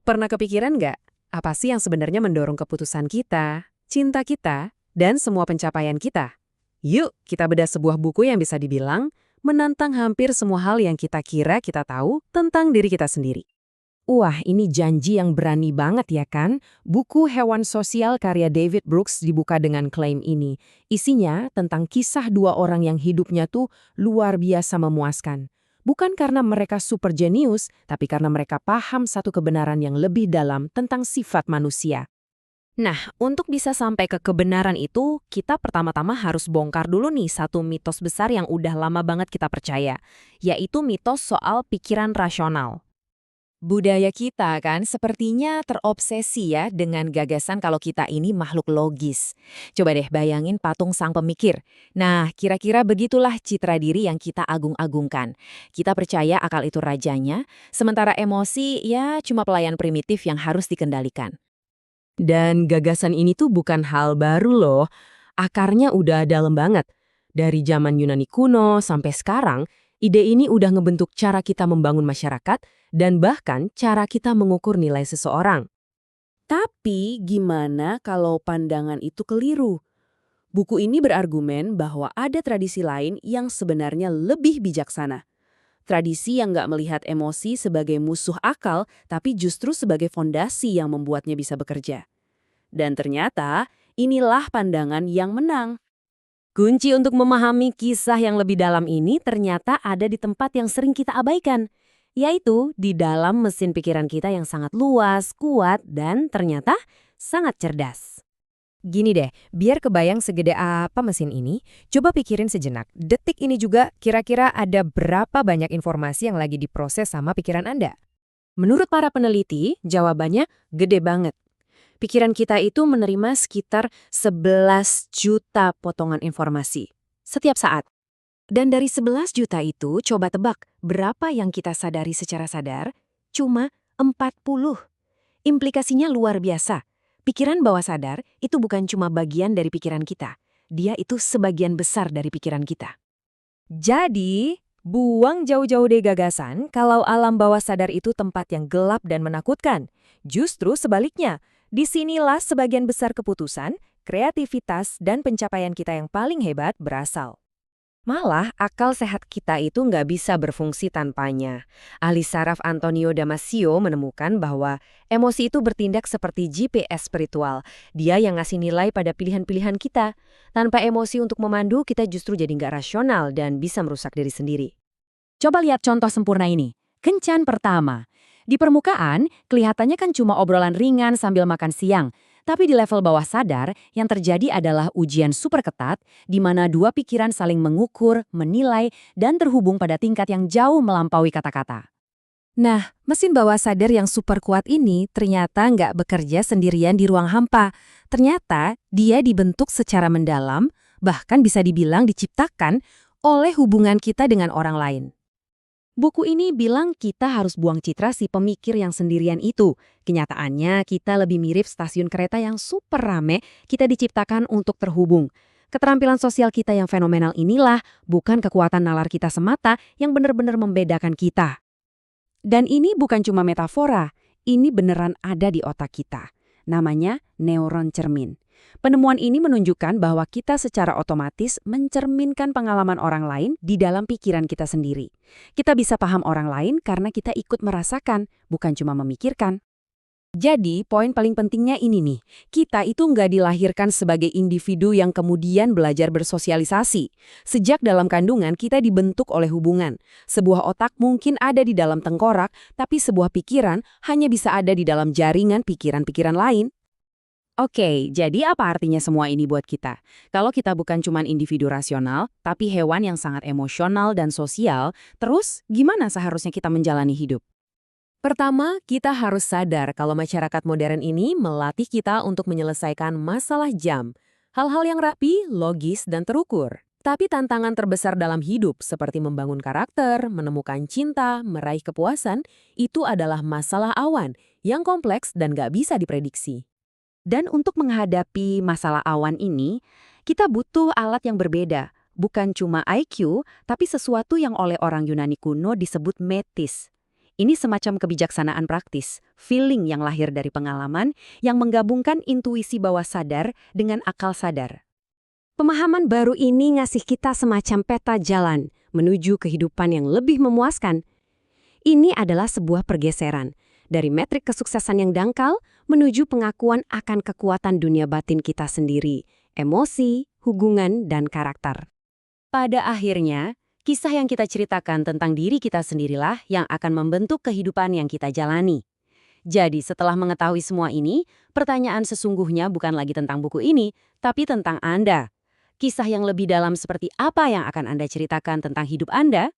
Pernah kepikiran nggak, apa sih yang sebenarnya mendorong keputusan kita, cinta kita, dan semua pencapaian kita? Yuk, kita bedah sebuah buku yang bisa dibilang menantang hampir semua hal yang kita kira kita tahu tentang diri kita sendiri. Wah, ini janji yang berani banget ya kan? Buku Hewan Sosial karya David Brooks dibuka dengan klaim ini. Isinya tentang kisah dua orang yang hidupnya tuh luar biasa memuaskan. Bukan karena mereka super jenius, tapi karena mereka paham satu kebenaran yang lebih dalam tentang sifat manusia. Nah, untuk bisa sampai ke kebenaran itu, kita pertama-tama harus bongkar dulu nih satu mitos besar yang udah lama banget kita percaya, yaitu mitos soal pikiran rasional. Budaya kita kan sepertinya terobsesi ya dengan gagasan kalau kita ini makhluk logis. Coba deh bayangin patung sang pemikir. Nah, kira-kira begitulah citra diri yang kita agung-agungkan. Kita percaya akal itu rajanya, sementara emosi ya cuma pelayan primitif yang harus dikendalikan. Dan gagasan ini tuh bukan hal baru loh. Akarnya udah dalam banget. Dari zaman Yunani kuno sampai sekarang, ide ini udah ngebentuk cara kita membangun masyarakat dan bahkan cara kita mengukur nilai seseorang. Tapi gimana kalau pandangan itu keliru? Buku ini berargumen bahwa ada tradisi lain yang sebenarnya lebih bijaksana. Tradisi yang nggak melihat emosi sebagai musuh akal, tapi justru sebagai fondasi yang membuatnya bisa bekerja. Dan ternyata, inilah pandangan yang menang. Kunci untuk memahami kisah yang lebih dalam ini ternyata ada di tempat yang sering kita abaikan, yaitu di dalam mesin pikiran kita yang sangat luas, kuat, dan ternyata sangat cerdas. Gini deh, biar kebayang segede apa mesin ini, coba pikirin sejenak. Detik ini juga kira-kira ada berapa banyak informasi yang lagi diproses sama pikiran Anda? Menurut para peneliti, jawabannya gede banget. Pikiran kita itu menerima sekitar 11 juta potongan informasi setiap saat. Dan dari 11 juta itu, coba tebak berapa yang kita sadari secara sadar? Cuma 40. Implikasinya luar biasa. Pikiran bawah sadar itu bukan cuma bagian dari pikiran kita. Dia itu sebagian besar dari pikiran kita. Jadi, buang jauh-jauh deh gagasan kalau alam bawah sadar itu tempat yang gelap dan menakutkan. Justru sebaliknya, disinilah sebagian besar keputusan, kreativitas, dan pencapaian kita yang paling hebat berasal. Malah, akal sehat kita itu nggak bisa berfungsi tanpanya. Ahli saraf Antonio Damasio menemukan bahwa emosi itu bertindak seperti GPS spiritual. Dia yang ngasih nilai pada pilihan-pilihan kita. Tanpa emosi untuk memandu, kita justru jadi nggak rasional dan bisa merusak diri sendiri. Coba lihat contoh sempurna ini. Kencan pertama. Di permukaan, kelihatannya kan cuma obrolan ringan sambil makan siang. Tapi di level bawah sadar, yang terjadi adalah ujian super ketat, di mana dua pikiran saling mengukur, menilai, dan terhubung pada tingkat yang jauh melampaui kata-kata. Nah, mesin bawah sadar yang super kuat ini ternyata nggak bekerja sendirian di ruang hampa. Ternyata dia dibentuk secara mendalam, bahkan bisa dibilang diciptakan oleh hubungan kita dengan orang lain. Buku ini bilang kita harus buang citra si pemikir yang sendirian itu. Kenyataannya kita lebih mirip stasiun kereta yang super rame, kita diciptakan untuk terhubung. Keterampilan sosial kita yang fenomenal inilah bukan kekuatan nalar kita semata yang benar-benar membedakan kita. Dan ini bukan cuma metafora, ini beneran ada di otak kita. Namanya neuron cermin. Penemuan ini menunjukkan bahwa kita secara otomatis mencerminkan pengalaman orang lain di dalam pikiran kita sendiri. Kita bisa paham orang lain karena kita ikut merasakan, bukan cuma memikirkan. Jadi, poin paling pentingnya ini nih, kita itu nggak dilahirkan sebagai individu yang kemudian belajar bersosialisasi. Sejak dalam kandungan, kita dibentuk oleh hubungan. Sebuah otak mungkin ada di dalam tengkorak, tapi sebuah pikiran hanya bisa ada di dalam jaringan pikiran-pikiran lain. Oke, jadi apa artinya semua ini buat kita? Kalau kita bukan cuma individu rasional, tapi hewan yang sangat emosional dan sosial, terus gimana seharusnya kita menjalani hidup? Pertama, kita harus sadar kalau masyarakat modern ini melatih kita untuk menyelesaikan masalah jam. Hal-hal yang rapi, logis, dan terukur. Tapi tantangan terbesar dalam hidup seperti membangun karakter, menemukan cinta, meraih kepuasan, itu adalah masalah awan yang kompleks dan gak bisa diprediksi. Dan untuk menghadapi masalah awan ini, kita butuh alat yang berbeda. Bukan cuma IQ, tapi sesuatu yang oleh orang Yunani kuno disebut metis. Ini semacam kebijaksanaan praktis, feeling yang lahir dari pengalaman yang menggabungkan intuisi bawah sadar dengan akal sadar. Pemahaman baru ini ngasih kita semacam peta jalan menuju kehidupan yang lebih memuaskan. Ini adalah sebuah pergeseran dari metrik kesuksesan yang dangkal menuju pengakuan akan kekuatan dunia batin kita sendiri, emosi, hubungan, dan karakter. Pada akhirnya, kisah yang kita ceritakan tentang diri kita sendirilah yang akan membentuk kehidupan yang kita jalani. Jadi setelah mengetahui semua ini, pertanyaan sesungguhnya bukan lagi tentang buku ini, tapi tentang Anda. Kisah yang lebih dalam seperti apa yang akan Anda ceritakan tentang hidup Anda?